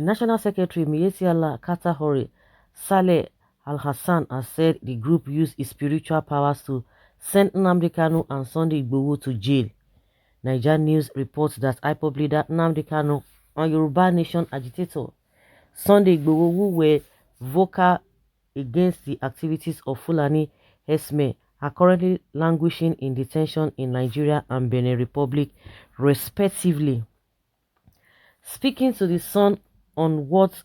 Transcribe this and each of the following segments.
National Secretary Miyetti Katahore Saleh Al-Hassan has said the group used its spiritual powers to send Nnamdi Kanu and Sunday Igboho to jail. Nigeria News reports that IPOB leader Nnamdi Kanu and Yoruba Nation agitator Sunday Igboho, who were vocal against the activities of Fulani herdsmen, are currently languishing in detention in Nigeria and Benin Republic, respectively. Speaking to the Sun on what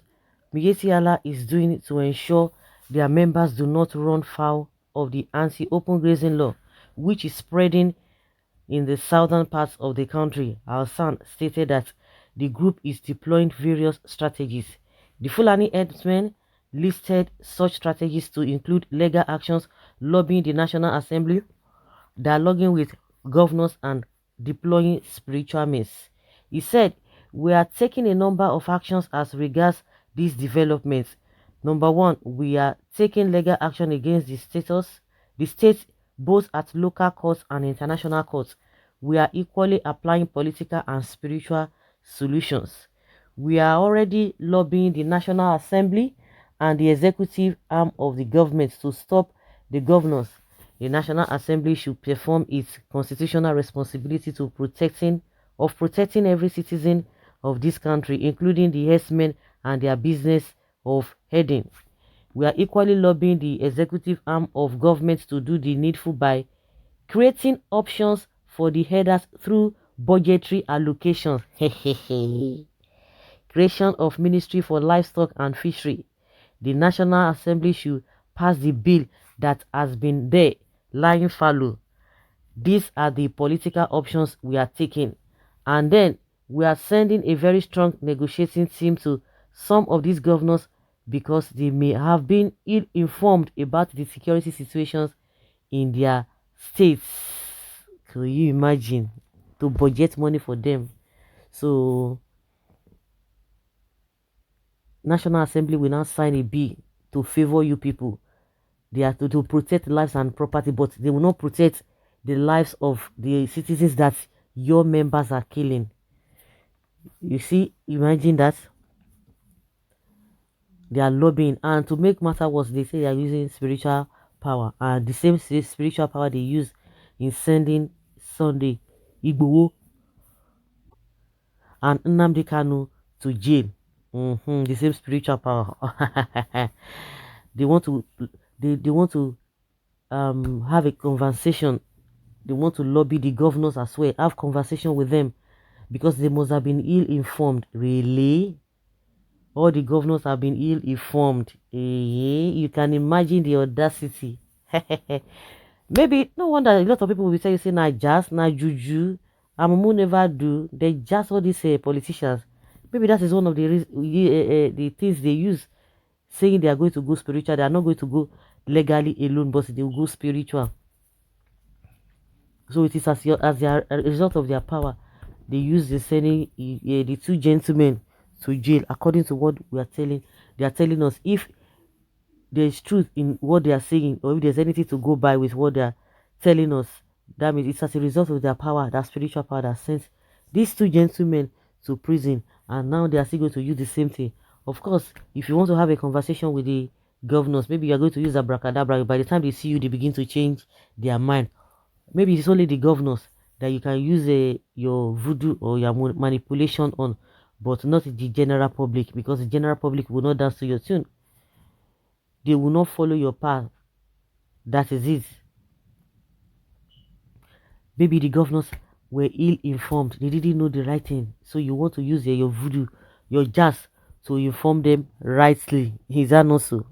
Miyetti is doing to ensure their members do not run foul of the anti-open grazing law, which is spreading in the southern parts of the country, Al-San stated that the group is deploying various strategies. The Fulani herdsmen listed such strategies to include legal actions, lobbying the National Assembly, dialoguing with governors, and deploying spiritual means. He said, "We are taking a number of actions as regards these developments. Number one, we are taking legal action against the state, both at local courts and international courts. We are equally applying political and spiritual solutions. We are already lobbying the National Assembly and the executive arm of the government to stop the governors. The National Assembly should perform its constitutional responsibility to protecting every citizen of this country, including the herdsmen and their business of herding. We are equally lobbying the executive arm of government to do the needful by creating options for the herders through budgetary allocations." Creation of Ministry for Livestock and Fishery. The National Assembly should pass the bill that has been there lying fallow. These are the political options we are taking. And then we are sending a very strong negotiating team to some of these governors because they may have been ill-informed about the security situations in their states. Can you imagine? To budget money for them. So National Assembly will now sign a bill to favor you people. They are to protect lives and property, but they will not protect the lives of the citizens that your members are killing. You see, imagine that. They are lobbying, and to make matter worse, they say they are using spiritual power, and the same spiritual power they use in sending Sunday Igboho and Nnamdi Kanu to jail. The same spiritual power. They want to they want to have a conversation. They want to lobby the governors as well, have conversation with them, because they must have been ill-informed. Really? All the governors have been ill-informed. You can imagine the audacity. Maybe no wonder a lot of people will be saying, "Nah, jazz, nah, juju, Amumu never do." They just all these politicians. Maybe that is one of the things they use, saying they are going to go spiritual. They are not going to go legally alone, but they will go spiritual. So it is as a result of their power, they use the sending the two gentlemen to jail, according to what they are telling us. If there is truth in what they are saying, or if there's anything to go by with what they are telling us, that means it's as a result of their power, that spiritual power, that sent these two gentlemen to prison, and now they are still going to use the same thing. Of course, if you want to have a conversation with the governors, maybe you are going to use abracadabra. By the time they see you, they begin to change their mind. Maybe it's only the governors that you can use your voodoo or your manipulation on, but not the general public, because the general public will not dance to your tune. They will not follow your path. That is it. Maybe the governors were ill-informed. They didn't know the right thing. So you want to use your voodoo, your jazz, to inform them rightly. Is that not so?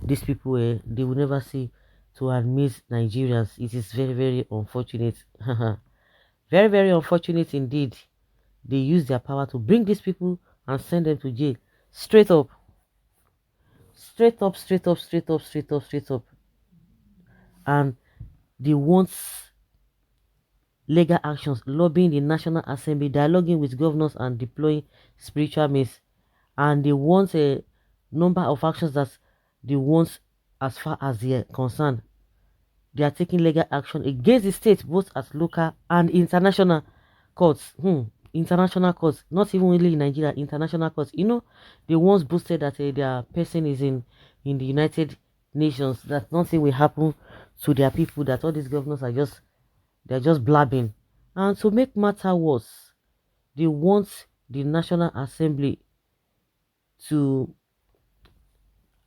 These people, they will never see to admit Nigerians. It is very, very unfortunate. Very, very unfortunate indeed. They use their power to bring these people and send them to jail. Straight up. Straight up, straight up, straight up, straight up, straight up. And they want legal actions, lobbying the National Assembly, dialoguing with governors, and deploying spiritual means. And they want a number of actions that they want as far as they are concerned. They are taking legal action against the state, both at local and international courts. international courts, not even only in Nigeria, international courts. You know, they once boasted that their person is in the United Nations, that nothing will happen to their people, that all these governors are just, they're just blabbing. And to make matter worse, they want the National Assembly to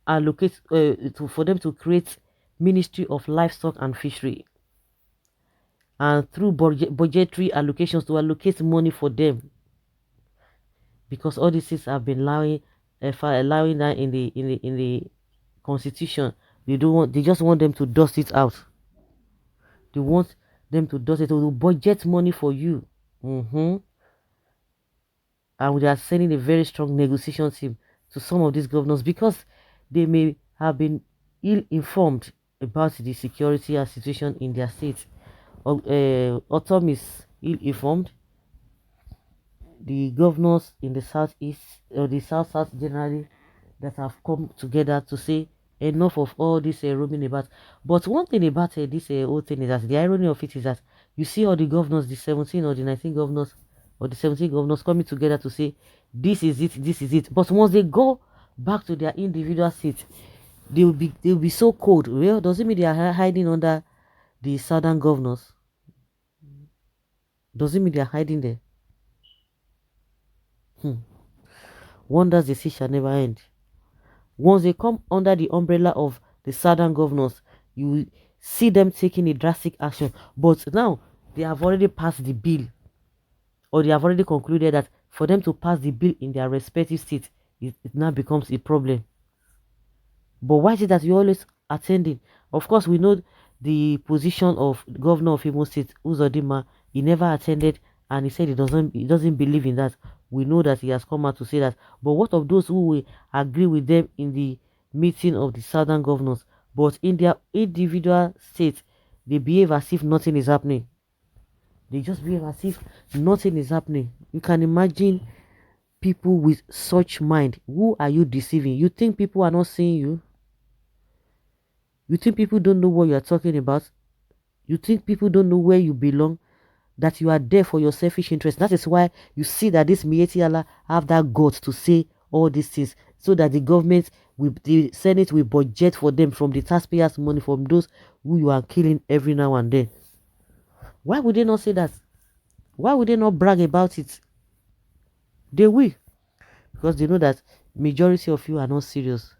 allocate for them to create Ministry of Livestock and Fishery, and through budgetary allocations to allocate money for them, because all these things have been allowing that in the constitution. They don't want, they just want them to dust it out. They want them to dust it, to budget money for you. And they are sending a very strong negotiation team to some of these governors, because they may have been ill-informed about the security situation in their state. Autumn is ill-informed. The governors in the southeast, or the south generally, that have come together to say enough of all this roaming about. But one thing about this whole thing is that the irony of it is that you see all the governors, the 17 or the 19 governors, or the 17 governors coming together to say this is it, this is it. But once they go back to their individual seats, they'll be so cold. Well, does it mean they are hiding under the southern governors? Does it mean they are hiding there? Wonders the sea shall never end. Once they come under the umbrella of the southern governors, you will see them taking a drastic action. But now they have already passed the bill, or they have already concluded that for them to pass the bill in their respective states, it now becomes a problem. But why is it that you're always attending? Of course, we know the position of governor of Imo State, Uzodinma. He never attended, and he said he doesn't believe in that. We know that he has come out to say that. But what of those who will agree with them in the meeting of the southern governors, but in their individual states, they behave as if nothing is happening? They just behave as if nothing is happening. You can imagine people with such mind. Who are you deceiving? You think people are not seeing you? You think people don't know what you are talking about? You think people don't know where you belong? That you are there for your selfish interest. That is why you see that this Miyetti Allah have that guts to say all these things, so that the government, the Senate will budget for them from the taxpayers' money, from those who you are killing every now and then. Why would they not say that? Why would they not brag about it? They will, because they know that majority of you are not serious.